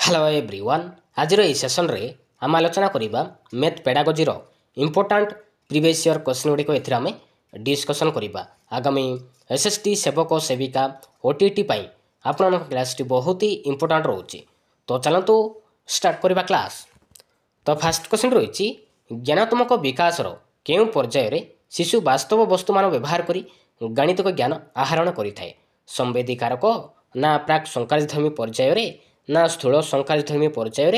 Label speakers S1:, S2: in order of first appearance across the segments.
S1: Hello everyone आज ये session रे आम आलोचना करवा math pedagogy important previous year question गुड़िक एम डिस्कसन करवा आगामी एसएसटी सेवक सेविका ओटीटी आपण क्लास टी बहुत ही इंपोर्टाट रोचे। तो चलतु स्टार्ट करवा क्लास। तो फास्ट क्वेश्चन रही ज्ञानात्मक विकास केउं पर्यायर शिशु वास्तव वस्तु मान व्यवहार करी गणितिक ज्ञान आहरण करिथाए। संवेदीकारक ना प्राक संकारिधर्मी पर्यायर ना स्थूल संकारिधर्मी पर्यायर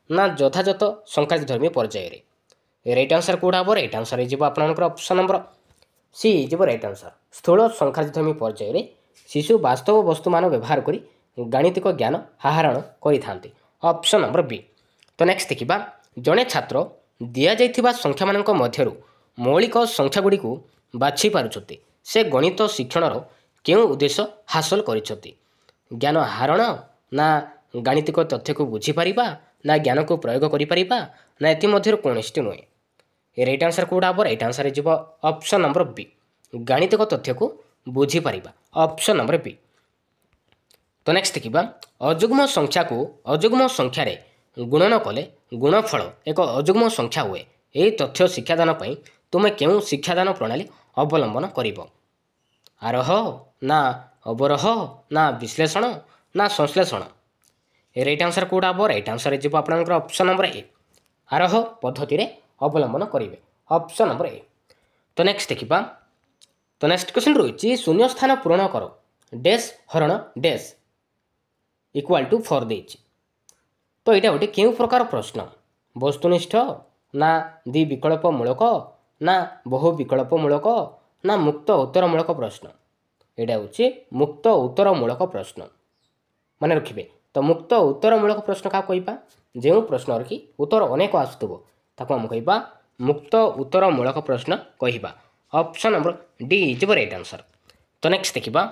S1: ना यथाजथ संकारिधर्मी पर्यायर। राइट आंसर कौटा हम राइट आंसर होकर ऑप्शन नंबर सी हो राइट आंसर। स्थूल संकारिधर्मी पर्यायर शिशु वास्तव वस्तु मान व्यवहार करी गणितिक ज्ञान आहरण करिथांती। Option number B. तो नेक्स्ट देखिबा जड़े छात्र दिया जाइथिबा संख्या मानक मध्यरु मौलिक संख्या गुड़ी को बाछि पारुछथि से गणित शिक्षणर केउं उद्देश्य हासिल करिछथि। ज्ञान आहरण ना गाणितिक तथ्य को बुझीपार ना ज्ञान को प्रयोग करिपारिबा ना एथि मध्यरु कोनोष्टि नुहे। राइट आंसर कौटा हम राइट आंसर हो ऑप्शन नंबर बी गाणितिक तथ्य को बुझीपार ऑप्शन नंबर बी। तो नेक्स्ट देखिबा अजुग्म संख्या को अजुग्म संख्यार गुणन कले गुणफल एक अजुग्म संख्या हुए। यही तथ्य शिक्षादान पई तुमे केउं शिक्षादान प्रणाली अवलंबन करिवो। आरोह ना अवरोह ना विश्लेषण ना संश्लेषण। राइट आंसर कौटा हम राइट आंसर हो आपनकर ऑप्शन नंबर ए आरोह पद्धति रे अवलंबन करेंगे ऑप्शन नंबर ए। तो नेक्स्ट देखिबा तो नेक्स्ट क्वेश्चन रही शून्य स्थान पूरण कर डैश हरण डैश इक्वाल टू 4 देछि। तो यहाँ गोटे केउं प्रकार प्रश्न वस्तुनिष्ठ ना द्वि विकल्प मूलक ना बहु विकल्प मूलक ना मुक्त उत्तरमूलक प्रश्न। यहाँ हूँ मुक्त उत्तरमूलक प्रश्न मन रखिए। तो मुक्त उत्तरमूलक प्रश्न क्या कहवा जो प्रश्न कि उत्तर अनेक आसुव ताको आम कहवा मुक्त उत्तरमूलक प्रश्न कहवा। Option number D is right answer. तो नेक्स्ट देखिबा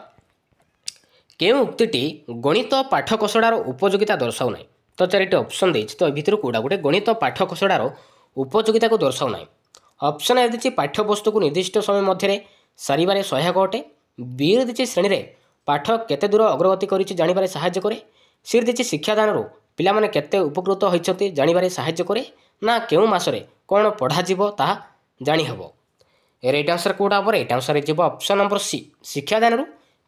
S1: केउं उक्तिटी गणित पाठकसड़ार उपयोगिता दर्शाऊ ना। तो 4टी ऑप्शन देछि तो भितर कोडा गोटे गणित पाठकसड़ार उपयोगिता को दर्शाऊ ना। ऑप्शन ए देछि पाठ्यवस्तु को निर्दिष्ट समय मध्य सारिबारे सहायक अटे। बी रे देछि श्रेणी रे पाठ केते दूर अग्रगति करिछि जानिबारे सहाय्य करे। सी देछि शिक्षादान पिला माने केते उपकृत होइछथि जानिबारे सहाय्य करे ना केउं मासरे कोन पढ़ा जिवो ताहा जानि हबो। राइट आंसर कोडा हम राइट आंसर हो ऑप्शन नंबर सी शिक्षादान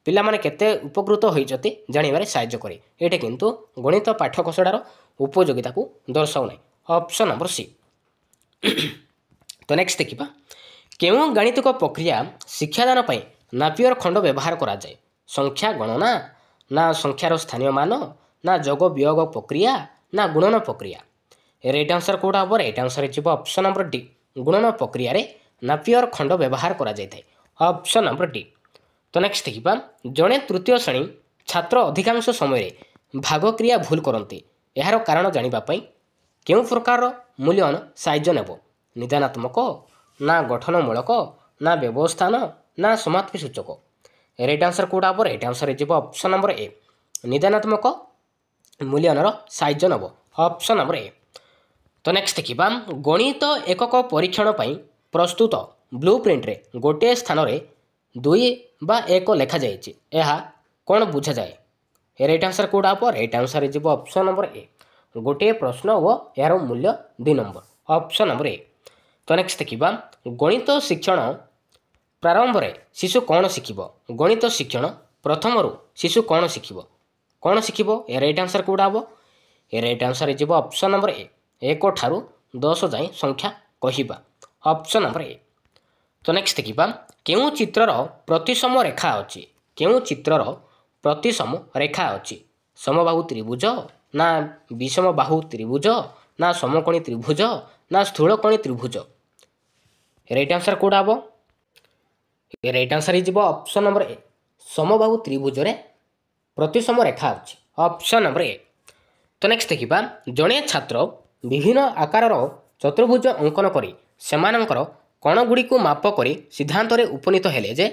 S1: पिला माने केते उपकृत होइछथि जानिबारे सहाय्य करे। एटे किंतु गणित पाठकसड़ार उपयोगिता को दर्शाऊ ना ऑप्शन नंबर सी। तो नेक्स्ट देखिबा केउं गणितिक प्रक्रिया शिक्षादान पई नापियर खंड व्यवहार करा जाए। संख्या गणना ना संख्यार स्थानीय मान ना जोग वियोग प्रक्रिया ना गुणन प्रक्रिया। राइट आंसर कौटा हम राइट आंसर हो ऑप्शन नंबर डी गुणन प्रक्रिया रे नापियर खंड व्यवहार करा जाए ऑप्शन नंबर डी। तो नेक्स्ट देखिबा जड़े तृतीय श्रेणी छात्र अधिकांश समय भाग क्रिया भूल करते यार कारण जानिबा पई केउं प्रकार मूल्यन साइज नेब निदानात्मक ना गठनमूलक ना व्यवस्थान ना समाप्ति सूचक। राइट आंसर कौटा हम राइट आंसर हो ऑप्शन नंबर ए निदानात्मक मूल्यनर साइज नब ऑप्शन नंबर ए। तो नेक्स्ट देखिबा गणित एकक परीक्षण पई प्रस्तुत ब्लू प्रिंट रे गोटे स्थान रे 2 बा 1 लेखा जायछि एहा कोन बुझा जाए। राइट आंसर कौटा हम राइट आंसर हो ऑप्शन नंबर ए गोटे प्रश्न और यार मूल्य 2 नंबर ऑप्शन नंबर ए। तो नेक्स्ट देखिबा गणित शिक्षण प्रारंभ रे शिशु कौन शिखिबो गणित शिक्षण प्रथम रु शिशु कौन शिखिबो। राइट आंसर कौटा हम राइट आंसर हो ऑप्शन नंबर ए 1 ठारू 10 जाए संख्या कहवा ऑप्शन नंबर ए। तो नेक्स्ट देखिबा केउं चित्रर प्रतिसम रेखा अछि केउं चित्रर प्रतिसम रेखा अछि समबाहु त्रिभुज ना विषम बाहु त्रिभुज ना समकोणी त्रिभुज ना स्थूलकोणी त्रिभुज। राइट आंसर कौटा हम राइट आंसर हो ऑप्शन नंबर ए समबाहु त्रिभुज रे प्रतिसम रेखा अछि ऑप्शन नंबर ए। तो नेक्स्ट देखिबा जड़े छात्र विभिन्न आकारर चतुर्भुज अंकन करी सेमानंकर कण गुड़ी को माप करी सिद्धांत रे उपनीत हेले जे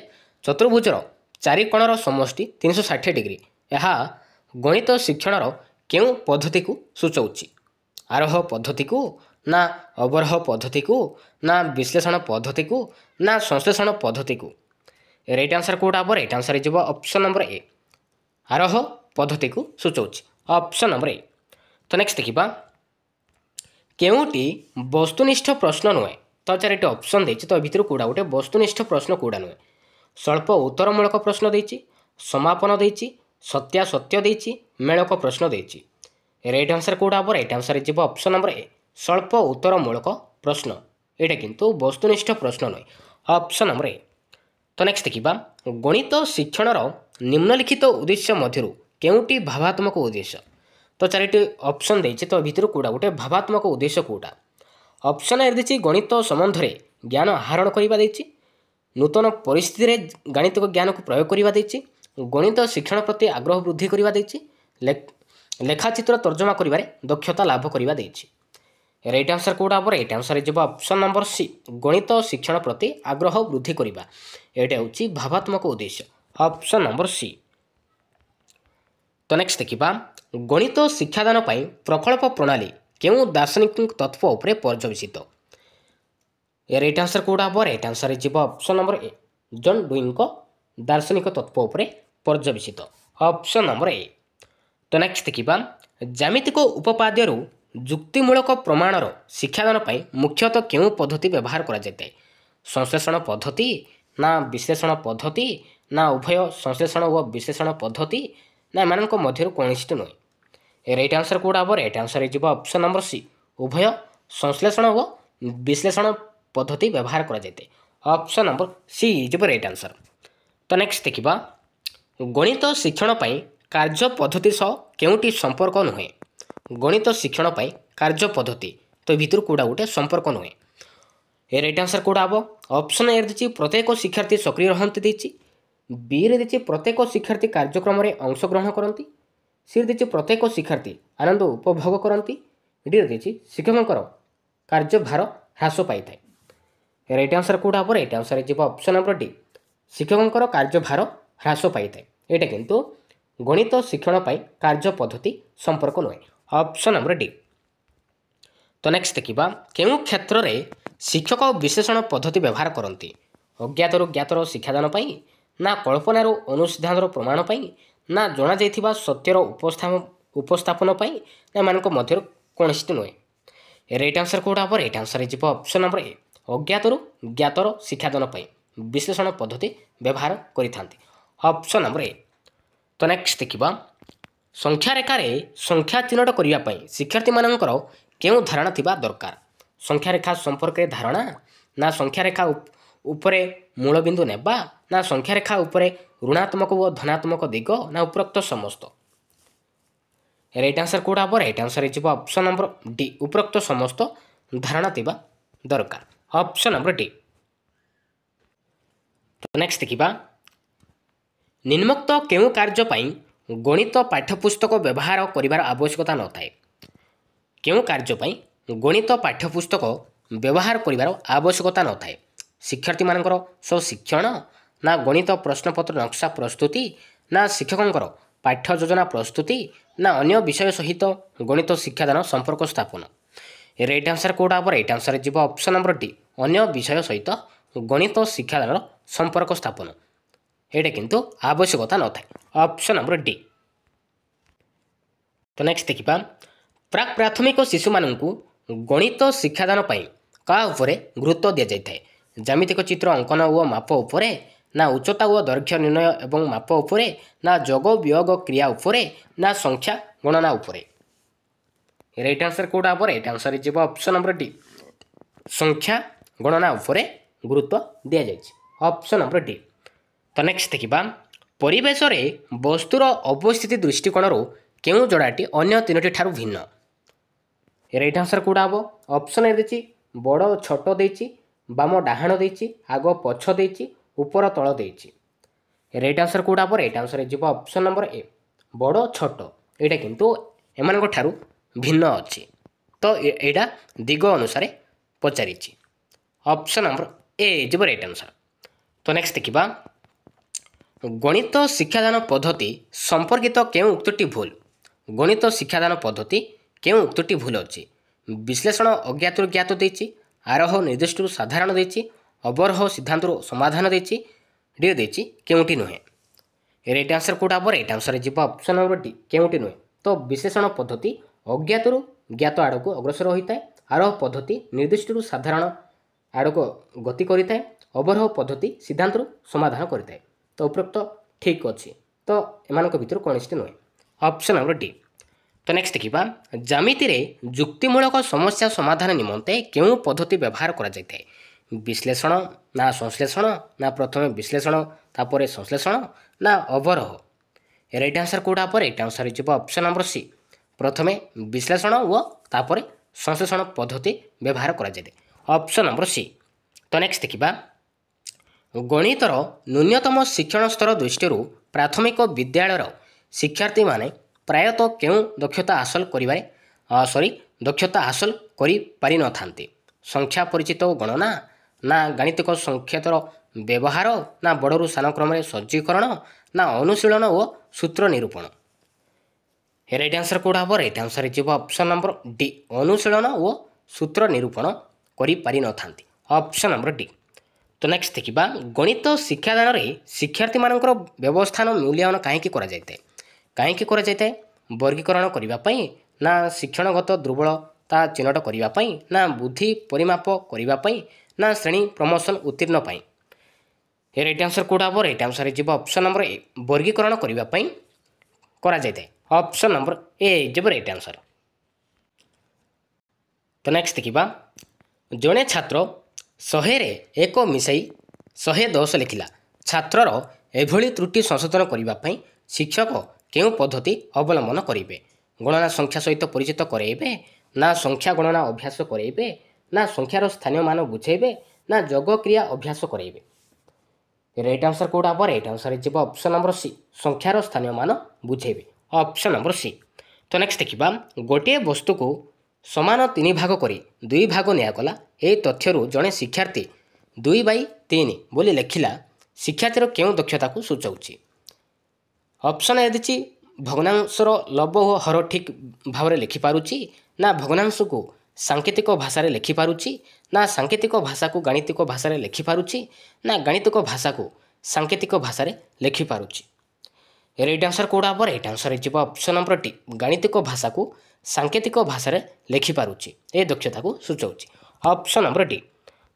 S1: चतुर्भुजर 4 कणर समष्टि 360 डिग्री यह गणित शिक्षणर केउं पद्धति को सूचौछि। आरोह पद्धति को ना अवरोह पद्धति को ना विश्लेषण पद्धति को ना संश्लेषण पद्धति को। राइट आंसर कौटा हम राइट आंसर हो ऑप्शन नंबर ए आरोह पद्धति को सूचौछि ऑप्शन नंबर ए। तो नेक्स्ट देखा केउटी वस्तुनिष्ठ प्रश्न नुहे तो 4टी ऑप्शन देछि तो भितर कोडा गोटे वस्तुनिष्ठ प्रश्न कोडा नुहे स्वल्प उत्तरमूलक प्रश्न देछि समापन देछि सत्यासत्य देछि मेलक प्रश्न देछि राइट आंसर कोडा हम राइट आंसर जीव ऑप्शन नंबर ए स्वल्प उत्तरमूलक प्रश्न एटा किंतु वस्तुनिष्ठ प्रश्न नुहे ऑप्शन नंबर ए तो नेक्स्ट देखा गणित शिक्षण निम्नलिखित उद्देश्य मध्य केउटी भावात्मक उद्देश्य तो 4टी ऑप्शन देछि तो भितर कोडा गोटे भावात्मक उद्देश्य कोडा ऑप्शन ए देछि गणित संबंध रे ज्ञान आहरण करिबा देछि नूतन परिस्थिति रे गणित ज्ञान को प्रयोग करिबा देछि गणित शिक्षण प्रति आग्रह वृद्धि करिबा देछि लेखाचित्र तर्जमा करिबारे दक्षता लाभ करिबा देछि राइट आंसर कोडा हम राइट आंसर जीव ऑप्शन नंबर सी गणित शिक्षण प्रति आग्रह वृद्धि करिबा एटा होछि भावात्मक उद्देश्य ऑप्शन नंबर सी तो नेक्स्ट देखा गणित शिक्षादान पाई प्रकल्प प्रणाली केउ दार्शनिक तत्व उपरे पर्यवेसित राइट आंसर कोडा हम राइट आंसर जीव ऑप्शन नंबर ए जॉन डुइंग को दार्शनिक तत्व उपरे पर्यवेसित ऑप्शन नंबर ए तो नेक्स्ट देखा ज्यामितिक उपपाद्य जुक्तिमूलक प्रमाणर शिक्षादान पाई मुख्यतः केउ पद्धति व्यवहार करा जायते संश्लेषण पद्धति ना विश्लेषण पद्धति ना उभय संश्लेषण व विश्लेषण पद्धति ना एमानक मध्यरु कोनोसिट नुहे राइट आंसर कोडा हम राइट आंसर जीव ऑप्शन नंबर सी उभय संश्लेषण व विश्लेषण पद्धति व्यवहार करा जायते option number C is right answer तो नेक्स्ट देखा गणित शिक्षण पाई कार्य पद्धति सह केउटी संपर्क नुहे गणित शिक्षण पाई कार्य पद्धति तो भितर कोडा गोटे संपर्क नुहे राइट आंसर कोडा हम ऑप्शन ए देछि प्रत्येक शिक्षार्थी सक्रिय रहंती देछि बी रे देछि प्रत्येक शिक्षार्थी कार्यक्रम रे अंशग्रहण करती सी देछि प्रत्येक शिक्षार्थी आनंद उपभोग करती डी रे देछि शिक्षकंकर कार्यभार ह्रास पाई थाए राइट आंसर कोडा हम राइट आंसर जीव ऑप्शन नंबर डी शिक्षकंकर कार्यभार ह्रास पाई थाए एटा किंतु गणित शिक्षण पाई कार्य पद्धति संपर्क नुहे ऑप्शन नंबर डी तो नेक्स्ट देखा केउ क्षेत्र रे शिक्षक विशेषण पद्धति व्यवहार करती अज्ञातर ज्ञातर शिक्षादान पाई ना कल्पनार अनुसिद्धांतर प्रमाण पाई ना जना जाइथिबा सत्यर उपस्थापन पाई ना एमानक मध्यरु कोनोसिट नुहे राइट आंसर कोडा हम राइट आंसर जीव ऑप्शन नंबर ए अज्ञातर ज्ञातर शिक्षादान पाई विश्लेषण पद्धति व्यवहार करिथांती ऑप्शन नंबर ए तो नेक्स्ट देखा संख्या रेखार संख्या चिन्हट करने शिक्षार्थी मानकर केउं धारणा थिबा दरकार संख्या रेखा संपर्क धारणा ना संख्या रेखा उपरे मूल बिंदु नेबा ना संख्या रेखा उपरे ऋणात्मक व धनात्मक दिग ना उपरोक्त समस्त राइट आंसर कोडा हम राइट आंसर जीव ऑप्शन नंबर डी उपरोक्त समस्त धारणा थिबा दरकार ऑप्शन नंबर डी तो नेक्स्ट देखा निम्नोक्त केउं कार्य पाई गणित पाठ्यपुस्तक व्यवहार करिवार आवश्यकता न थाए केउं कार्य पाई गणित पाठ्यपुस्तक व्यवहार करिवार आवश्यकता न थाए शिक्षार्थी मानकर सो शिक्षण ना गणित प्रश्नपत्र नक्शा प्रस्तुति ना शिक्षकंकर पाठ्य योजना प्रस्तुति ना अन्य विषय सहित गणित शिक्षादान संपर्क स्थापन राइट आंसर कोडा हम राइट आंसर जीव ऑप्शन नंबर डी अन्य विषय सहित गणित शिक्षादान संपर्क स्थापन एटा किंतु आवश्यकता न थाए ऑप्शन नंबर डी तो नेक्स्ट देखा प्राक प्राथमिक शिशु मानू गणित शिक्षादान पाई का उपरे गुरुत्व दि जाए ज्यामितिक चित्र अंकन व माप उपरे ना उच्चता व दैर्घ्य निर्णय एवं माप उपरे ना जोग वियोग क्रिया उपरे ना संख्या गणना उपरे राइट आंसर कोडा हम राइट आंसर जीव ऑप्शन नंबर डी संख्या गणना उपरे गुरुत्व दि जाए ऑप्शन नंबर डी तो नेक्स्ट देखा परिवेश रे वस्तुर अवस्थिति दृष्टिकोण केउं जोड़ाटी अन्य तीनोटी ठारू भिन्न राइट आंसर कोडा हम ऑप्शन ए देछि बड़ छोट देछि बाम डाहाण देछि आग पछ देछि ऊपर तल देछि राइट आंसर कोडा हम राइट आंसर जीव ऑप्शन नंबर ए बड़ छोट एटा किंतु एमानक ठारू भिन्न अछि तो एटा दिग अनुसार पचारिछि ऑप्शन नंबर ए जीव राइट आंसर तो नेक्स्ट देखा गणित शिक्षादान पद्धति संपर्कित केउं उक्तटी भूल गणित शिक्षादान पद्धति केउं उक्तटी भूल अछि विश्लेषण अज्ञात ज्ञात देछि आरोह निर्दिष्ट साधारण देछि अवरोह सिद्धांत समाधान देछि डी देछि केउंटी नुहे राइट आंसर कोडा हम राइट आंसर जीव ऑप्शन नंबर डी केउंटी नुहे तो विश्लेषण पद्धति ଅଜ୍ଞାତରୁ ଜ୍ଞାତ ଆଡ଼କୁ ଅଗ୍ରସର ହୋଇଥାଏ। ଆରୋହ ପଦ୍ଧତି ନିର୍ଦ୍ଦିଷ୍ଟରୁ ସାଧାରଣ ଆଡ଼କୁ ଗତି କରିଥାଏ। ଅବରୋହ ପଦ୍ଧତି ସିଦ୍ଧାନ୍ତରୁ ସମାଧାନ କରିଥାଏ। ତ ଉପରୋକ୍ତ ଠିକ୍ ଅଛି। ତ ଏମାନଙ୍କ ଭିତରୁ କୌଣସି ନୁହେଁ। Option number D. ତ ନେକ୍ସଟ ଦେଖିବା ଜ୍ୟାମିତିରେ ଯୁକ୍ତିମୂଳକ ସମସ୍ୟା ସମାଧାନ ନିମନ୍ତେ କେଉଁ ପଦ୍ଧତି ବ୍ୟବହାର କରାଯାଇଥାଏ? ବିଶ୍ଳେଷଣ ନା ସଂଶ୍ଳେଷଣ ନା ପ୍ରଥମେ ବିଶ୍ଳେଷଣ ତାପରେ ସଂଶ୍ଳେଷଣ ନା ଅବରୋହ? ରାଇଟ୍ ଆନ୍ସର କେଉଁଟା ହେବ? ରାଇଟ୍ ଆନ୍ସର ହେଇଯିବ ଅପସନ୍ ନମ୍ବର ସି। ପ୍ରଥମେ ବିଶ୍ଳେଷଣ ଓ ତାପରେ ସଂଶ୍ଳେଷଣ ପଦ୍ଧତି ବ୍ୟବହାର କରାଯାଇଥାଏ। Option number C. ତ ନେକ୍ସଟ ଦେଖିବା ଗଣିତର ନ୍ୟୁନତମ ଶିକ୍ଷଣ ସ୍ତର ଦୃଷ୍ଟିରୁ ପ୍ରାଥମିକ ବିଦ୍ୟାଳୟର ଶିକ୍ଷାର୍ଥୀମାନେ ପ୍ରାୟତଃ କେଉଁ ଦକ୍ଷତା ହାସଲ କରିପାରିନଥାନ୍ତି? ସଂଖ୍ୟା ପରିଚିତ ଓ ଗଣନା ନା ଗାଣିତିକ ସଂକେତର ବ୍ୟବହାର ନା ବଡ଼ରୁ ସାନ କ୍ରମରେ ସଜ୍ଜୀକରଣ ନା ଅନୁଶୀଳନ ଓ ସୂତ୍ର ନିରୂପଣ? ରାଇଟ୍ ଆନ୍ସର କେଉଁଟା ହେବ? ରାଇଟ୍ ଆନ୍ସର ହେଇଯିବ ଅପସନ୍ ନମ୍ବର ଡି। ଅନୁଶୀଳନ ଓ ସୂତ୍ର ନିରୂପଣ କରିପାରିନଥାନ୍ତି। Option number D. ତ ନେକ୍ସଟ ଦେଖିବା ଗଣିତ ଶିକ୍ଷାଦାନରେ ଶିକ୍ଷାର୍ଥୀମାନଙ୍କର ବ୍ୟବସ୍ଥାନ ମୂଲ୍ୟାୟନ କାହିଁକି କରାଯାଇଥାଏ? କାହିଁକି କରାଯାଇଥାଏ? ବର୍ଗୀକରଣ କରିବା ପାଇଁ ନା ଶିକ୍ଷଣଗତ ଦୁର୍ବଳତା ଚିହ୍ନଟ କରିବା ପାଇଁ ନା ବୁଦ୍ଧି ପରିମାପ କରିବା ପାଇଁ ନା ଶ୍ରେଣୀ ପ୍ରମୋଶନ ଉତ୍ତୀର୍ଣ୍ଣ ପାଇଁ? ରାଇଟ୍ ଆନ୍ସର କେଉଁଟା ହେବ? ରାଇଟ୍ ଆନ୍ସର ହେଇଯିବ ଅପସନ୍ ନମ୍ବର ଏ। ବର୍ଗୀକରଣ କରିବା ପାଇଁ କରାଯାଇଥାଏ। ଅପସନ୍ ନମ୍ବର ଏ ହେଇଯିବ ରାଇଟ୍ ଆନ୍ସର। ତ ନେକ୍ସଟ ଦେଖିବା ଜଣେ ଛାତ୍ର 100ରେ 1 ମିଶାଇ 110 ଲେଖିଲା। ଛାତ୍ରର ଏଭଳି ତ୍ରୁଟି ସଂଶୋଧନ କରିବା ପାଇଁ ଶିକ୍ଷକ କେଉଁ ପଦ୍ଧତି ଅବଲମ୍ବନ କରିବେ? ଗଣନା ସଂଖ୍ୟା ସହିତ ପରିଚିତ କରାଇବେ ନା ସଂଖ୍ୟା ଗଣନା ଅଭ୍ୟାସ କରାଇବେ ନା ସଂଖ୍ୟାର ସ୍ଥାନୀୟ ମାନ ବୁଝାଇବେ ନା ଯୋଗ କ୍ରିୟା ଅଭ୍ୟାସ କରାଇବେ? ରାଇଟ୍ ଆନ୍ସର କେଉଁଟା ହେବ? ରାଇଟ୍ ଆନ୍ସର ହେଇଯିବ ଅପସନ୍ ନମ୍ବର ସି। ସଂଖ୍ୟାର ସ୍ଥାନୀୟ ମାନ ବୁଝାଇବେ। Option number C. ତ ନେକ୍ସଟ ଦେଖିବା ଗୋଟିଏ ବସ୍ତୁକୁ ସମାନ 3 ଭାଗ କରି 2 ଭାଗ ନିଆଗଲା। ଏହି ତଥ୍ୟରୁ ଜଣେ ଶିକ୍ଷାର୍ଥୀ 2/3 ବୋଲି ଲେଖିଲା। ଶିକ୍ଷାର୍ଥୀର କେଉଁ ଦକ୍ଷତାକୁ ସୂଚାଉଛି? ଅପସନ୍ ଏ ଦେଇଛି ଭଗ୍ନାଂଶର ଲବ ଓ ହର ଠିକ୍ ଭାବରେ ଲେଖିପାରୁଛି ନା ଭଗ୍ନାଂଶକୁ ସାଙ୍କେତିକ ଭାଷାରେ ଲେଖିପାରୁଛି ନା ସାଙ୍କେତିକ ଭାଷାକୁ ଗାଣିତିକ ଭାଷାରେ ଲେଖିପାରୁଛି ନା ଗାଣିତିକ ଭାଷାକୁ ସାଙ୍କେତିକ ଭାଷାରେ ଲେଖିପାରୁଛି? ରାଇଟ୍ ଆନ୍ସର କେଉଁଟା ହେବ? ରାଇଟ୍ ଆନ୍ସର ହେଇଯିବ ଅପସନ୍ ନମ୍ବର ଡି। ଗାଣିତିକ ଭାଷାକୁ ସାଙ୍କେତିକ ଭାଷାରେ ଲେଖିପାରୁଛି ଏ ଦକ୍ଷତାକୁ ସୂଚାଉଛି। Option number D.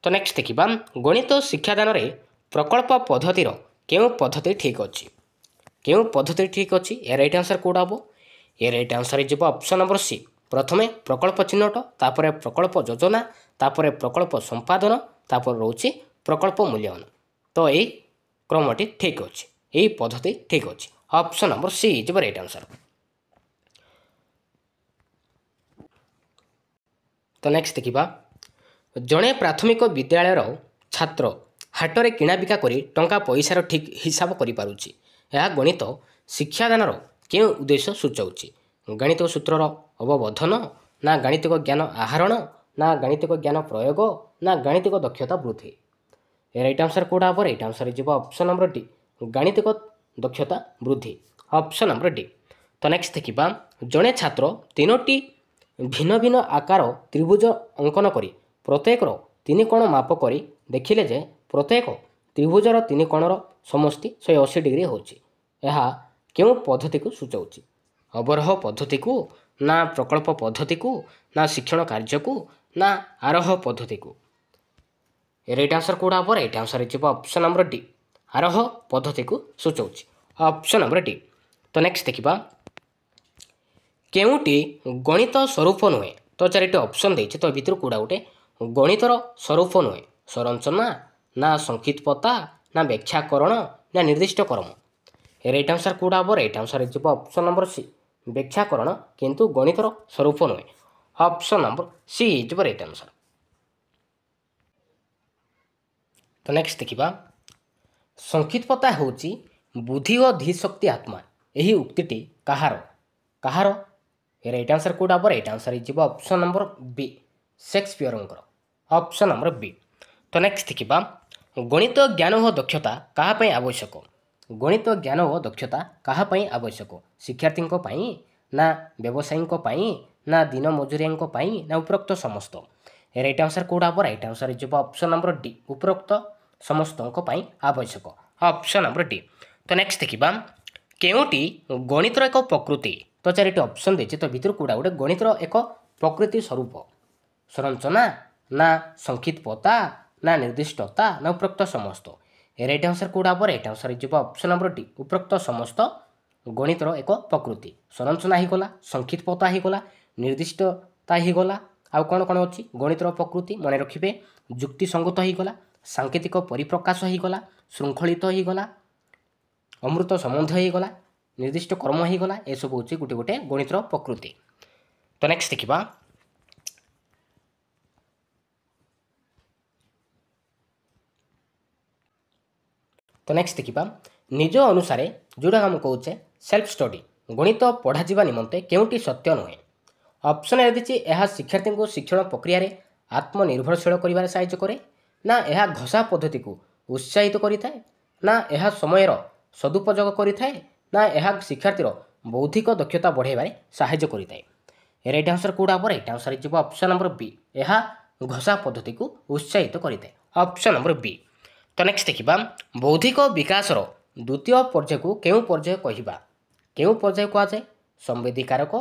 S1: ତ ନେକ୍ସଟ ଦେଖିବା ଗଣିତ ଶିକ୍ଷାଦାନରେ ପ୍ରକଳ୍ପ ପଦ୍ଧତିର କେଉଁ ପଦ୍ଧତି ଠିକ୍ ଅଛି? କେଉଁ ପଦ୍ଧତି ଠିକ୍ ଅଛି? ଏ ରାଇଟ୍ ଆନ୍ସର କେଉଁଟା ହେବ? ଏ ରାଇଟ୍ ଆନ୍ସର ହେଇଯିବ ଅପସନ୍ ନମ୍ବର ସି। ପ୍ରଥମେ ପ୍ରକଳ୍ପ ଚିହ୍ନଟ ତାପରେ ପ୍ରକଳ୍ପ ଯୋଜନା ତାପରେ ପ୍ରକଳ୍ପ ସମ୍ପାଦନ ତାପରେ ରହୁଛି ପ୍ରକଳ୍ପ ମୂଲ୍ୟାୟନ। ତ ଏଇ କ୍ରମଟି ଠିକ୍ ଅଛି। ଏହି ପଦ୍ଧତି ଠିକ୍ ଅଛି। ଅପସନ୍ ନମ୍ବର ସି ହେଇଯିବ ରାଇଟ୍ ଆନ୍ସର। ତ ନେକ୍ସଟ ଦେଖିବା ଜଣେ ପ୍ରାଥମିକ ବିଦ୍ୟାଳୟର ଛାତ୍ର ହାଟରେ କିଣାବିକା କରି ଟଙ୍କା ପଇସାର ଠିକ୍ ହିସାବ କରିପାରୁଛି। ଏହା ଗଣିତ ଶିକ୍ଷାଦାନର କେଉଁ ଉଦ୍ଦେଶ୍ୟ ସୂଚାଉଛି? ଗାଣିତିକ ସୂତ୍ରର ଅବବୋଧନ ନା ଗାଣିତିକ ଜ୍ଞାନ ଆହରଣ ନା ଗାଣିତିକ ଜ୍ଞାନ ପ୍ରୟୋଗ ନା ଗାଣିତିକ ଦକ୍ଷତା ବୃଦ୍ଧି? ରାଇଟ୍ ଆନ୍ସର କେଉଁଟା ହେବ? ରାଇଟ୍ ଆନ୍ସର ହେଇଯିବ ଅପସନ୍ ନମ୍ବର ଡି। ଗାଣିତିକ ଦକ୍ଷତା ବୃଦ୍ଧି। Option number D. ତ ନେକ୍ସଟ ଦେଖିବା ଜଣେ ଛାତ୍ର 3ଟି ଭିନ୍ନ ଭିନ୍ନ ଆକାର ତ୍ରିଭୁଜ ଅଙ୍କନ କରି ପ୍ରତ୍ୟେକର 3 କୋଣ ମାପ କରି ଦେଖିଲେ ଯେ ପ୍ରତ୍ୟେକ ତ୍ରିଭୁଜର 3 କୋଣର ସମଷ୍ଟି 180 ଡିଗ୍ରୀ ହେଉଛି। ଏହା କେଉଁ ପଦ୍ଧତିକୁ ସୂଚାଉଛି? ଅବରୋହ ପଦ୍ଧତିକୁ ନା ପ୍ରକଳ୍ପ ପଦ୍ଧତିକୁ ନା ଶିକ୍ଷଣ କାର୍ଯ୍ୟକୁ ନା ଆରୋହ ପଦ୍ଧତିକୁ? ରାଇଟ୍ ଆନ୍ସର କେଉଁଟା ହେବ? ରାଇଟ୍ ଆନ୍ସର ହେଇଯିବ ଅପସନ୍ ନମ୍ବର ଡି। ଆରୋହ ପଦ୍ଧତିକୁ ସୂଚାଉଛି। Option number D. ତ ନେକ୍ସଟ ଦେଖିବା କେଉଁଟି ଗଣିତ ସ୍ୱରୂପ ନୁହେଁ? ତ 4ଟି ଅପସନ୍ ଦେଇଛି। ତ ଭିତରୁ କେଉଁଟା ଗୋଟେ ଗଣିତର ସ୍ୱରୂପ ନୁହେଁ? ସଂରଚନା ନା ସଂକ୍ଷିପ୍ତତା ନା ବ୍ୟାଖ୍ୟାକରଣ ନା ନିର୍ଦ୍ଦିଷ୍ଟ କର୍ମ? ରାଇଟ୍ ଆନ୍ସର କେଉଁଟା ହେବ? ରାଇଟ୍ ଆନ୍ସର ହେଇଯିବ ଅପସନ୍ ନମ୍ବର ସି। ବ୍ୟାଖ୍ୟାକରଣ କିନ୍ତୁ ଗଣିତର ସ୍ୱରୂପ ନୁହେଁ। ଅପସନ୍ ନମ୍ବର ସି ହେଇଯିବ ରାଇଟ୍ ଆନ୍ସର। ତ ନେକ୍ସଟ ଦେଖିବା ସଂକ୍ଷିପ୍ତତା ହେଉଛି ବୁଦ୍ଧି ଓ ଧୀଶକ୍ତି ଆତ୍ମା। ଏହି ଉକ୍ତିଟି କାହାର? ରାଇଟ୍ ଆନ୍ସର କେଉଁଟା ହେବ? ରାଇଟ୍ ଆନ୍ସର ହେଇଯିବ ଅପସନ୍ ନମ୍ବର ବି ସେକ୍ସପିୟରଙ୍କର। ଅପସନ୍ ନମ୍ବର ବି। ତ ନେକ୍ସଟ ଦେଖିବା ଗଣିତ ଜ୍ଞାନ ଓ ଦକ୍ଷତା କାହା ପାଇଁ ଆବଶ୍ୟକ? ଗଣିତ ଜ୍ଞାନ ଓ ଦକ୍ଷତା କାହା ପାଇଁ ଆବଶ୍ୟକ? ଶିକ୍ଷାର୍ଥୀଙ୍କ ପାଇଁ ନା ବ୍ୟବସାୟୀଙ୍କ ପାଇଁ ନା ଦିନ ମଜୁରିଆଙ୍କ ପାଇଁ ନା ଉପରୋକ୍ତ ସମସ୍ତ? ରାଇଟ୍ ଆନ୍ସର କେଉଁଟା ହେବ? ରାଇଟ୍ ଆନ୍ସର ହେଇଯିବ ଅପସନ୍ ନମ୍ବର ଡି। ଉପରୋକ୍ତ ସମସ୍ତଙ୍କ ପାଇଁ ଆବଶ୍ୟକ। Option number D. ତ ନେକ୍ସଟ ଦେଖିବା କେଉଁଟି ଗଣିତର ଏକ ପ୍ରକୃତି तो 4टी ऑप्शन देछि तो भितर कोडा गोटे गणितर एक प्रकृति स्वरूप संरचना ना संक्षिप्तता ना निर्दिष्टता ना उपरोक्त समस्त राइट आंसर कोडा पर राइट आंसर जीव ऑप्शन नंबर डी उपरोक्त समस्त गणितर एक प्रकृति संरचना ही गला संक्षिप्तता ही गला निर्दिष्टता ही गला आउ कौन कौन अच्छी गणितर प्रकृति मन रखिए युक्तिसंगत ही गला सांकेतिक परिप्रकाश ही गला श्रृंखलित ही गला अमृत संबंध ही गला निर्दिष्ट कर्म ही गला ए सब होची गोटे गोटे गणितर प्रकृति। तो नेक्स्ट देखिबा निज अनुसार जोड़ा हम कहे सेल्फ स्टडी गणित पढ़ा जावा निमंते केउटी सत्य नुहे ऑप्शन ए दी यह शिक्षार्थी को शिक्षण प्रक्रिया रे आत्मनिर्भरशील करिवारे सहायता करे ना यह घोषा पद्धति को उत्साहित करिथाए ना यह समयर सदुपयोग करिथाए ना यह शिक्षार्थीर बौद्धिक दक्षता बढ़ाइबारे सहायता करिथाए राइट आंसर कोडा पर राइट आंसर जीव ऑप्शन नंबर बी यह घोषा पद्धति को उत्साहित करिथाए ऑप्शन नंबर बी। तो नेक्स्ट देखिबा बौद्धिक विकासर द्वितीय पर्याय को केउ पर्याय कहिबा केउ पर्याय को आछे संवेदीकारक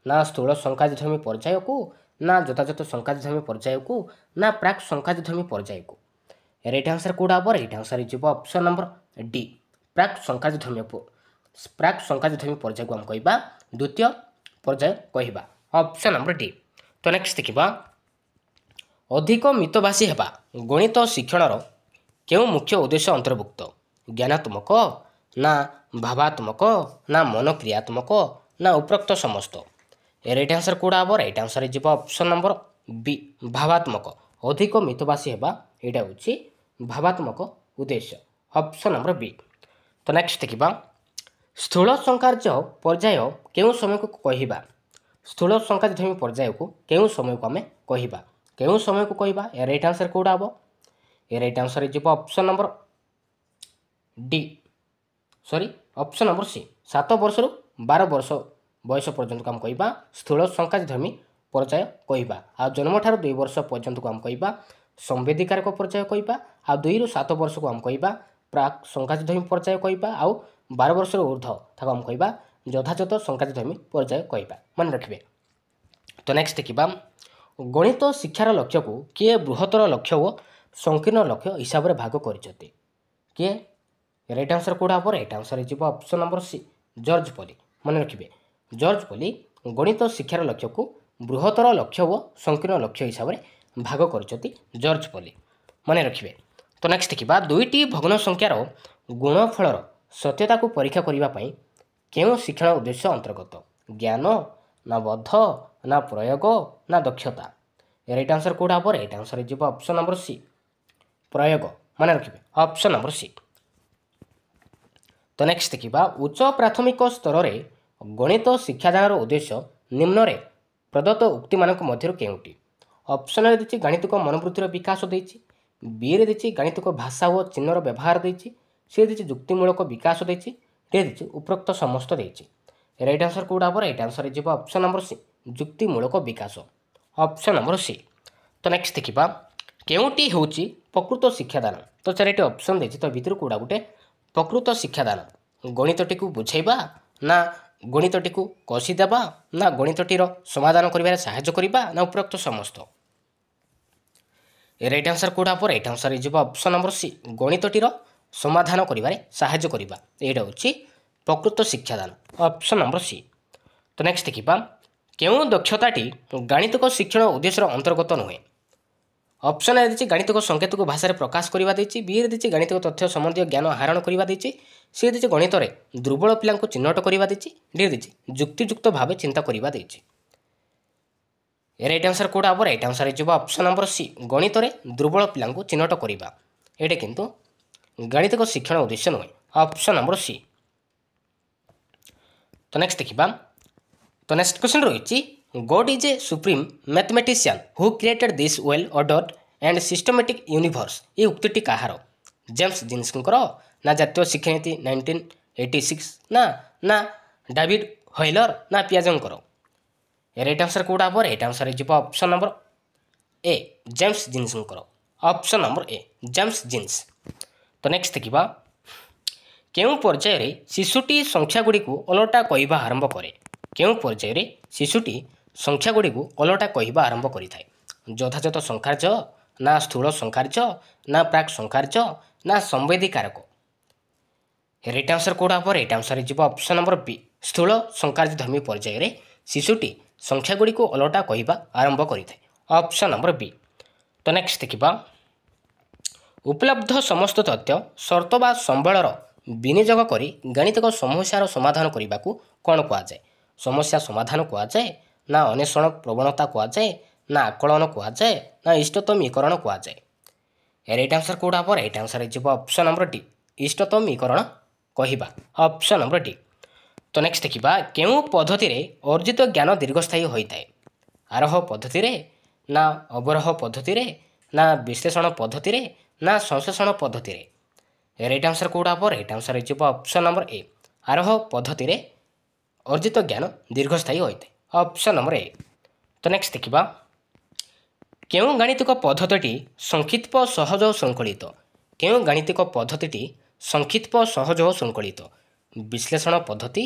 S1: ना स्थूल संकाजधर्मी पर्याय को ना यथायथ संकाजधर्मी पर्याय को ना प्राक संकाजधर्मी पर्याय को राइट आंसर कोडा पर राइट आंसर जीव ऑप्शन नंबर डी प्राक संकाजधर्मी पर्याय को हम कहिबा द्वितीय पर्याय कहिबा ऑप्शन नंबर डी। तो नेक्स्ट देखिबा अधिक मितभाषी हेबा गणित शिक्षणर केउ मुख्य उद्देश्य अंतर्भुक्त ज्ञानात्मक ना भावात्मक ना मनक्रियात्मक ना उपरोक्त समस्त राइट आंसर कोडा हम राइट आंसर जीव ऑप्शन नंबर बी भावात्मक अधिक मितभाषी हेबा एटा होची भावात्मक उद्देश्य ऑप्शन नंबर बी। तो नेक्स्ट देखिबा स्थूल संकार्य पर्याय केउ समय को कहिबा स्थूल संकार्यधर्मी पर्याय को केउ समय को हमें कहिबा केउ समय को कहिबा राइट आंसर कोडा हम राइट आंसर जीव option number D sorry option number C 7 वर्ष रु 12 वर्ष बयस पर्यंत को हम कहिबा स्थूल संकाजधर्मी पर्याय कहिबा आ जन्म ठार 2 वर्ष पर्यंत को हम कहिबा संवेदीकारक पर्याय कहिबा आ 2 रु 7 वर्ष को हम कहिबा प्राक संकाजधर्मी पर्याय कहिबा आ 12 वर्ष ऊर्ध्व ताको हम कहिबा यथायथ संकाजधर्मी पर्याय कहिबा मन रखिबे। तो नेक्स्ट देखिबा गणित शिक्षार लक्ष्य को किए बृहत्तर लक्ष्य व संकीर्ण लक्ष्य हिसाब से भाग करछते किए राइट आंसर कोडा पर राइट आंसर जीव option number C George Polya मन रखिबे जॉर्ज पॉली गणित शिक्षार लक्ष्य को बृहत्तर लक्ष्य व संकीर्ण लक्ष्य हिसाब से भाग करछती जॉर्ज पॉली मन रखिबे। तो नेक्स्ट देखिबा दुईटी भग्न संख्यार गुणफलर सत्यता को परीक्षा करिबा पई केउ शिक्षण उद्देश्य अंतर्गत ज्ञान ना बोध ना प्रयोग ना दक्षता राइट आंसर कोडा पर राइट आंसर जीव ऑप्शन नंबर सी प्रयोग मन रखिबे ऑप्शन नंबर सी। तो नेक्स्ट देखिबा उच्च प्राथमिक स्तर रे गणित शिक्षादानर उद्देश्य निम्न रे प्रदत्त उक्ति मानक मध्य केउटी ऑप्शन रे दिछि गणितिक मनोवृत्तिर विकास देछि बी रे दिछि गणितिक भाषा व चिन्हर व्यवहार देछि सी दिछि युक्तिमूलक विकास देछि डी दिछि उपरोक्त समस्त देछि राइट आंसर कोडा पर राइट आंसर जीव ऑप्शन नंबर सी युक्तिमूलक विकास ऑप्शन नंबर सी। तो नेक्स्ट देखिबा केउटी होची प्रकृत शिक्षादान तो 4टी ऑप्शन देछि तो भितर कोडा गुटे प्रकृत शिक्षादान गणितटी को बुझाइबा ना गणितटी को कषि देबा ना गणितटीर समाधान करिबारे सहायता करिबा ना उपरोक्त समस्त राइट आंसर कोडा पर राइट आंसर जीव ऑप्शन नंबर सी गणितटीर समाधान करिबारे सहायता करिबा एटा होची प्रकृत शिक्षादान ऑप्शन नंबर सी। तो नेक्स्ट देखिबा केउ दक्षताटी गणितिक शिक्षण उद्देश्य अंतर्गत नुहे ऑप्शन ए दी गणितिक संकेत को भाषा में प्रकाश करवा देछि बी रे दी गणितिक तथ्य संबंधी ज्ञान आहरण करवा देछि सी दी गणित रे दुर्बल पिला को चिन्हट करवा देछि डी दी युक्तियुक्त भाव चिंता करवा देछि राइट आंसर कोडा राइट आंसर जीव ऑप्शन नंबर सी गणित रे दुर्बल पिला को चिन्हट करवा एटे किंतु गणितिक शिक्षण उद्देश्य नुहे ऑप्शन नंबर सी। तो नेक्स्ट देखिबा तो नेक्स्ट क्वेश्चन रही God is a supreme mathematician who created this well ordered and systematic universe ये उक्तिटी कहार जेम्स जिन्सकर ना जातीय शिक्षा नीति 1986 ना ना डेविड हॉयलर ना पियाजेंकर राइट आंसर कोडा पर राइट आंसर जीव ऑप्शन नंबर ए जेम्स जिन्सकर ऑप्शन नंबर ए जेम्स जिन्स। तो नेक्स्ट देखिबा केउ पर्याय रे शिशुटी संख्या गुडी को ओलटा कहबा आरंभ करे କେଉଁ ପର୍ଯ୍ୟାୟରେ ଶିଶୁଟି ସଂଖ୍ୟାଗୁଡ଼ିକୁ ଓଲଟା କହିବା ଆରମ୍ଭ କରିଥାଏ? ଯଥାଯଥ ସଂଖ୍ୟାର୍ଯ୍ୟ, ନା ସ୍ଥୂଳ ସଂଖ୍ୟାର୍ଯ୍ୟ, ନା ପ୍ରାକ୍ ସଂଖ୍ୟାର୍ଯ୍ୟ, ନା ସମ୍ବେଦୀକାରକ? ରାଇଟ୍ ଆନ୍ସର କେଉଁଟା ହେବ? ରାଇଟ୍ ଆନ୍ସର ଯିବ ଅପସନ୍ ନମ୍ବର ବି, ସ୍ଥୂଳ ସଂଖ୍ୟାର୍ଜଧର୍ମୀ ପର୍ଯ୍ୟାୟରେ ଶିଶୁଟି ସଂଖ୍ୟାଗୁଡ଼ିକୁ ଓଲଟା କହିବା ଆରମ୍ଭ କରିଥାଏ। ଅପସନ୍ ନମ୍ବର ବି। ତ ନେକ୍ସଟ ଦେଖିବା, ଉପଲବ୍ଧ ସମସ୍ତ ତଥ୍ୟ ସର୍ତ୍ତ ବା ସମ୍ବଳର ବିନିଯୋଗ କରି ଗାଣିତିକ ସମସ୍ୟାର ସମାଧାନ କରିବାକୁ କ'ଣ କୁହାଯାଏ? ସମସ୍ୟା ସମାଧାନ କୁହାଯାଏ, ନା ଅନ୍ୱେଷଣ ପ୍ରବଣତା କୁହାଯାଏ, ନା ଆକଳନ କୁହାଯାଏ, ନା ଇଷ୍ଟତମୀକରଣ କୁହାଯାଏ? ରାଇଟ୍ ଆନ୍ସର କେଉଁଟା ହେବ? ରାଇଟ୍ ଆନ୍ସର ଯିବ ଅପସନ୍ ନମ୍ବର ଡି, ଇଷ୍ଟତମୀକରଣ କହିବା। Option number D. ତ ନେକ୍ସଟ ଦେଖିବା, କେଉଁ ପଦ୍ଧତିରେ ଅର୍ଜିତ ଜ୍ଞାନ ଦୀର୍ଘସ୍ଥାୟୀ ହୋଇଥାଏ? ଆରୋହ ପଦ୍ଧତିରେ, ନା ଅବରୋହ ପଦ୍ଧତିରେ, ନା ବିଶ୍ଳେଷଣ ପଦ୍ଧତିରେ, ନା ସଂଶ୍ଳେଷଣ ପଦ୍ଧତିରେ? ରାଇଟ୍ ଆନ୍ସର କେଉଁଟା ହେବ? ରାଇଟ୍ ଆନ୍ସର ଯିବ ଅପସନ୍ ନମ୍ବର ଏ, ଆରୋହ ପଦ୍ଧତିରେ ଅର୍ଜିତ ଜ୍ଞାନ ଦୀର୍ଘସ୍ଥାୟୀ ହୋଇଥାଏ। Option number A. ତ ନେକ୍ସଟ ଦେଖିବା, କେଉଁ ଗାଣିତିକ ପଦ୍ଧତିଟି ସଂକ୍ଷିପ୍ତ, ସହଜ ଓ ଶୃଙ୍ଖଳିତ? କେଉଁ ଗାଣିତିକ ପଦ୍ଧତିଟି ସଂକ୍ଷିପ୍ତ, ସହଜ ଓ ଶୃଙ୍ଖଳିତ? ବିଶ୍ଳେଷଣ ପଦ୍ଧତି,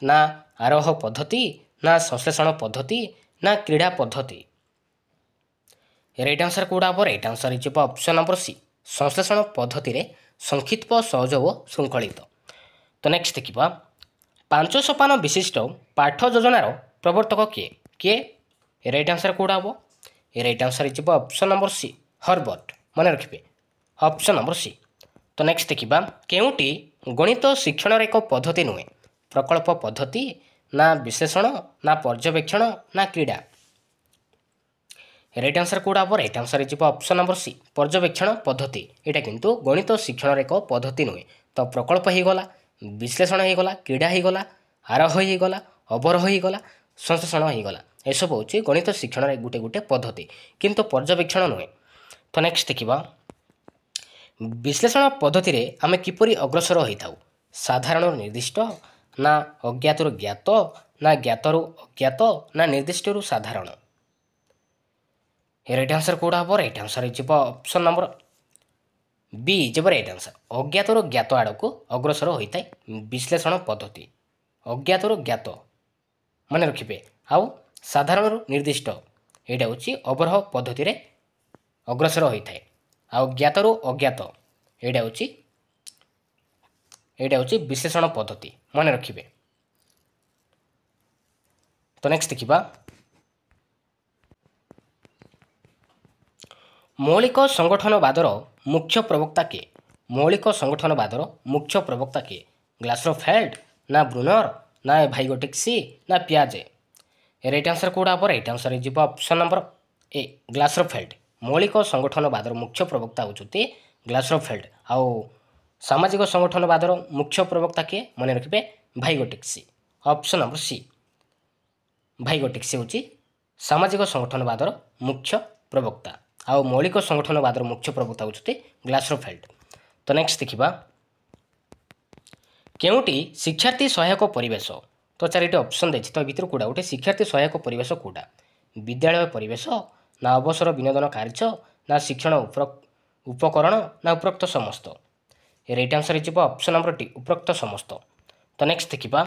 S1: ନା ଆରୋହ ପଦ୍ଧତି, ନା ସଂଶ୍ଳେଷଣ ପଦ୍ଧତି, ନା କ୍ରୀଡ଼ା ପଦ୍ଧତି? ରାଇଟ୍ ଆନ୍ସର କେଉଁଟା ହେବ? ରାଇଟ୍ ଆନ୍ସର ଯିବ ଅପସନ୍ ନମ୍ବର ସି, ସଂଶ୍ଳେଷଣ ପଦ୍ଧତିରେ ସଂକ୍ଷିପ୍ତ, ସହଜ ଓ ଶୃଙ୍ଖଳିତ। ତ ନେକ୍ସଟ ଦେଖିବା, 5 ସୋପାନ ବିଶିଷ୍ଟ ପାଠ ଯୋଜନାର ପ୍ରବର୍ତ୍ତକ କିଏ? କିଏ? ରାଇଟ୍ ଆନ୍ସର କେଉଁଟା ହେବ? ରାଇଟ୍ ଆନ୍ସର ଯିବ ଅପସନ୍ ନମ୍ବର ସି, ହର୍ବର୍ଟ। ମନେ ରଖିବେ, ଅପସନ୍ ନମ୍ବର ସି। ତ ନେକ୍ସଟ ଦେଖିବା, କେଉଁଟି ଗଣିତ ଶିକ୍ଷଣର ଏକ ପଦ୍ଧତି ନୁହେଁ? ପ୍ରକଳ୍ପ ପଦ୍ଧତି, ନା ବିଶ୍ଳେଷଣ, ନା ପର୍ଯ୍ୟବେକ୍ଷଣ, ନା କ୍ରୀଡ଼ା? ରାଇଟ୍ ଆନ୍ସର କେଉଁଟା ହେବ? ରାଇଟ୍ ଆନ୍ସର ଯିବ ଅପସନ୍ ନମ୍ବର ସି, ପର୍ଯ୍ୟବେକ୍ଷଣ ପଦ୍ଧତି। ଏଇଟା କିନ୍ତୁ ଗଣିତ ଶିକ୍ଷଣର ଏକ ପଦ୍ଧତି ନୁହେଁ। ତ ପ୍ରକଳ୍ପ ହେଇଗଲା, ବିଶ୍ଳେଷଣ ହେଇଗଲା, କ୍ରୀଡ଼ା ହେଇଗଲା, ଆରୋହ ହେଇଗଲା, ଅବରୋହ ହେଇଗଲା, ସଂଶ୍ଳେଷଣ ହେଇଗଲା। ଏସବୁ ହେଉଛି ଗଣିତ ଶିକ୍ଷଣର ଗୋଟେ ଗୋଟେ ପଦ୍ଧତି, କିନ୍ତୁ ପର୍ଯ୍ୟବେକ୍ଷଣ ନୁହେଁ। ତ ନେକ୍ସଟ ଦେଖିବା, ବିଶ୍ଳେଷଣ ପଦ୍ଧତିରେ ଆମେ କିପରି ଅଗ୍ରସର ହୋଇଥାଉ? ସାଧାରଣରୁ ନିର୍ଦ୍ଦିଷ୍ଟ, ନା ଅଜ୍ଞାତରୁ ଜ୍ଞାତ, ନା ଜ୍ଞାତରୁ ଅଜ୍ଞାତ, ନା ନିର୍ଦ୍ଦିଷ୍ଟରୁ ସାଧାରଣ? ରାଇଟ୍ ଆନ୍ସର କେଉଁଟା ହେବ? ରାଇଟ୍ ଆନ୍ସର ଯିବ ଅପସନ୍ ନମ୍ବର ବି, ଯିବ ରାଇଟ୍ ଆନ୍ସର। ଅଜ୍ଞାତରୁ ଜ୍ଞାତ ଆଡ଼କୁ ଅଗ୍ରସର ହୋଇଥାଏ ବିଶ୍ଳେଷଣ ପଦ୍ଧତି। ଅଜ୍ଞାତରୁ ଜ୍ଞାତ ମନେ ରଖିବେ। ଆଉ ସାଧାରଣରୁ ନିର୍ଦ୍ଦିଷ୍ଟ, ଏଇଟା ହେଉଛି ଅବରୋହ ପଦ୍ଧତିରେ ଅଗ୍ରସର ହୋଇଥାଏ। ଆଉ ଜ୍ଞାତରୁ ଅଜ୍ଞାତ, ଏଇଟା ହେଉଛି ବିଶ୍ଳେଷଣ ପଦ୍ଧତି। ମନେ ରଖିବେ। ତ ନେକ୍ସଟ ଦେଖିବା, ମୌଳିକ ସଂଗଠନବାଦର ମୁଖ୍ୟ ପ୍ରବକ୍ତା କିଏ? ମୌଳିକ ସଂଗଠନବାଦର ମୁଖ୍ୟ ପ୍ରବକ୍ତା କିଏ? ଗ୍ଲାସରଫେଲ୍ଡ, ନା ବ୍ରୁନର, ନା ଭାଇଗୋଟିକ୍ସି, ନା ପିଆଜେ? ରାଇଟ୍ ଆନ୍ସର କେଉଁଟା ହେବ? ରାଇଟ୍ ଆନ୍ସର ଯିବ ଅପସନ୍ ନମ୍ବର ଏ, ଗ୍ଲାସରଫେଲ୍ଡ। ମୌଳିକ ସଂଗଠନବାଦର ମୁଖ୍ୟ ପ୍ରବକ୍ତା ହେଉଛନ୍ତି ଗ୍ଲାସରଫେଲ୍ଡ। ଆଉ ସାମାଜିକ ସଂଗଠନବାଦର ମୁଖ୍ୟ ପ୍ରବକ୍ତା କିଏ? ମନେ ରଖିବେ, ଭାଇଗୋଟିକ୍ସି। ଅପସନ୍ ନମ୍ବର ସି, ଭାଇଗୋଟିକ୍ସି ହେଉଛି ସାମାଜିକ ସଂଗଠନବାଦର ମୁଖ୍ୟ ପ୍ରବକ୍ତା। ଆଉ ମୌଳିକ ସଂଗଠନବାଦର ମୁଖ୍ୟ ପ୍ରବକ୍ତା ହେଉଛନ୍ତି ଗ୍ଲାସରଫେଲ୍ଡ। ତ ନେକ୍ସଟ ଦେଖିବା, କେଉଁଟି ଶିକ୍ଷାର୍ଥୀ ସହାୟକ ପରିବେଶ? ତ 4ଟି ଅପସନ୍ ଦେଇଛି, ତ ଭିତରୁ କେଉଁଟା ଗୋଟେ ଶିକ୍ଷାର୍ଥୀ ସହାୟକ ପରିବେଶ? କେଉଁଟା? ବିଦ୍ୟାଳୟ ପରିବେଶ, ନା ଅବସର ବିନୋଦନ କାର୍ଯ୍ୟ, ନା ଶିକ୍ଷଣ ଉପକରଣ, ନା ଉପରୋକ୍ତ ସମସ୍ତ? ରାଇଟ୍ ଆନ୍ସର ଯିବ ଅପସନ୍ ନମ୍ବର ଡି, ଉପରୋକ୍ତ ସମସ୍ତ। ତ ନେକ୍ସଟ ଦେଖିବା,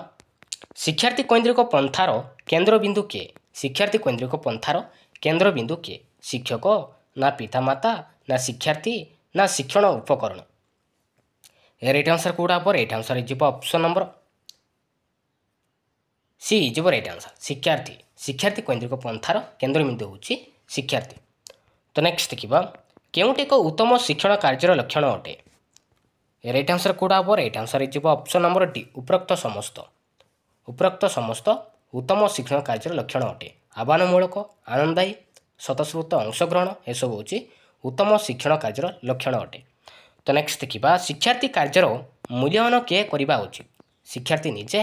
S1: ଶିକ୍ଷାର୍ଥୀ କୈନ୍ଦ୍ରିକ ପନ୍ଥାର କେନ୍ଦ୍ରବିନ୍ଦୁ କିଏ? ଶିକ୍ଷାର୍ଥୀ କୈନ୍ଦ୍ରିକ ପନ୍ଥାର କେନ୍ଦ୍ରବିନ୍ଦୁ କିଏ? ଶିକ୍ଷକ, ନା ପିତାମାତା, ନା ଶିକ୍ଷାର୍ଥୀ, ନା ଶିକ୍ଷଣ ଉପକରଣ? ରାଇଟ୍ ଆନ୍ସର କେଉଁଟା ହେବ? ରାଇଟ୍ ଆନ୍ସର ଯିବ ଅପସନ୍ ନମ୍ବର ସି, ଯିବ ରାଇଟ୍ ଆନ୍ସର, ଶିକ୍ଷାର୍ଥୀ। ଶିକ୍ଷାର୍ଥୀ କୈନ୍ଦ୍ରିକ ପନ୍ଥାର କେନ୍ଦ୍ରବିନ୍ଦୁ ହେଉଛି ଶିକ୍ଷାର୍ଥୀ। ତ ନେକ୍ସଟ ଦେଖିବା, କେଉଁଟି ଏକ ଉତ୍ତମ ଶିକ୍ଷଣ କାର୍ଯ୍ୟର ଲକ୍ଷଣ ଅଟେ? ରାଇଟ୍ ଆନ୍ସର କେଉଁଟା ହେବ? ରାଇଟ୍ ଆନ୍ସର ଯିବ ଅପସନ୍ ନମ୍ବର ଡି, ଉପରୋକ୍ତ ସମସ୍ତ। ଉପରୋକ୍ତ ସମସ୍ତ ଉତ୍ତମ ଶିକ୍ଷଣ କାର୍ଯ୍ୟର ଲକ୍ଷଣ ଅଟେ। ଆହ୍ୱାନମୂଳକ, ଆନନ୍ଦଦାୟୀ, ସ୍ୱତଃସ୍ଫୂର୍ତ୍ତ ଅଂଶଗ୍ରହଣ, ଏସବୁ ହେଉଛି ଉତ୍ତମ ଶିକ୍ଷଣ କାର୍ଯ୍ୟର ଲକ୍ଷଣ ଅଟେ। ତ ନେକ୍ସଟ ଦେଖିବା, ଶିକ୍ଷାର୍ଥୀ କାର୍ଯ୍ୟର ମୂଲ୍ୟାୟନ କିଏ କରିବା ଉଚିତ? ଶିକ୍ଷାର୍ଥୀ ନିଜେ,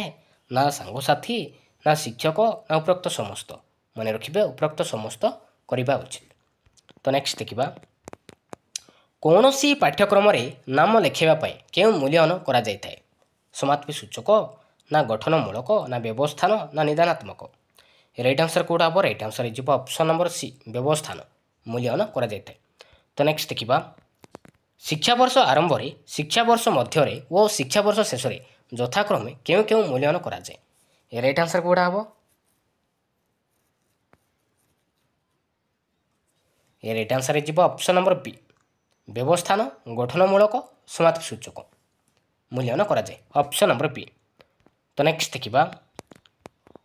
S1: ନା ସାଙ୍ଗସାଥୀ, ନା ଶିକ୍ଷକ, ନା ଉପରୋକ୍ତ ସମସ୍ତ? ମନେ ରଖିବେ, ଉପରୋକ୍ତ ସମସ୍ତ କରିବା ଉଚିତ। ତ ନେକ୍ସଟ ଦେଖିବା, କୌଣସି ପାଠ୍ୟକ୍ରମରେ ନାମ ଲେଖାଇବା ପାଇଁ କେଉଁ ମୂଲ୍ୟାୟନ କରାଯାଇଥାଏ? ସମାପ୍ତି ସୂଚକ, ନା ଗଠନମୂଳକ, ନା ବ୍ୟବସ୍ଥାନ, ନା ନିଦାନାତ୍ମକ? ରାଇଟ୍ ଆନ୍ସର କେଉଁଟା ହେବ? ରାଇଟ୍ ଆନ୍ସର ଯିବ ଅପସନ୍ ନମ୍ବର ସି, ବ୍ୟବସ୍ଥାନ ମୂଲ୍ୟାୟନ କରାଯାଇଥାଏ। ତ ନେକ୍ସଟ ଦେଖିବା, ଶିକ୍ଷାବର୍ଷ ଆରମ୍ଭରେ, ଶିକ୍ଷାବର୍ଷ ମଧ୍ୟରେ ଓ ଶିକ୍ଷାବର୍ଷ ଶେଷରେ ଯଥାକ୍ରମେ କେଉଁ କେଉଁ ମୂଲ୍ୟାୟନ କରାଯାଏ? ରାଇଟ୍ ଆନ୍ସର କେଉଁଟା ହେବ? ए राइट आंसर हो ऑप्शन नंबर बी व्यवस्थान गठनमूलक समाप्ति सूचक मूल्यांकन करा जाए ऑप्शन नंबर बी। तो नेक्स्ट देखिबा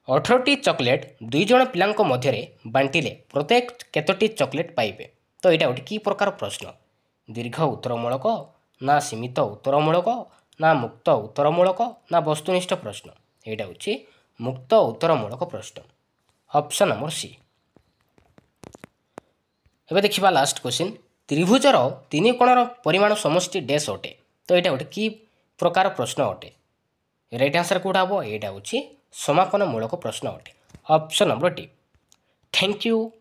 S1: 18टी चॉकलेट 2 जण पिलांको मध्यरे बांटिले प्रत्येक केतोटी चॉकलेट पाइबे। तो यहाँ गोटे कि प्रकार प्रश्न दीर्घ उत्तरमूलक ना सीमित उत्तरमूलक ना मुक्त उत्तरमूलक ना वस्तुनिष्ठ प्रश्न यहाँ हूँ मुक्त उत्तरमूलक प्रश्न ऑप्शन नंबर सी। एबे देखिबा लास्ट क्वेश्चन त्रिभुजर 3 कोणर परिमाण समष्टि डैश अटे। तो यहाँ गोटे कि प्रकार प्रश्न अटे राइट आंसर कौटा हम यहाँ हूँ समापन मूलक प्रश्न अटे option number D. Thank you.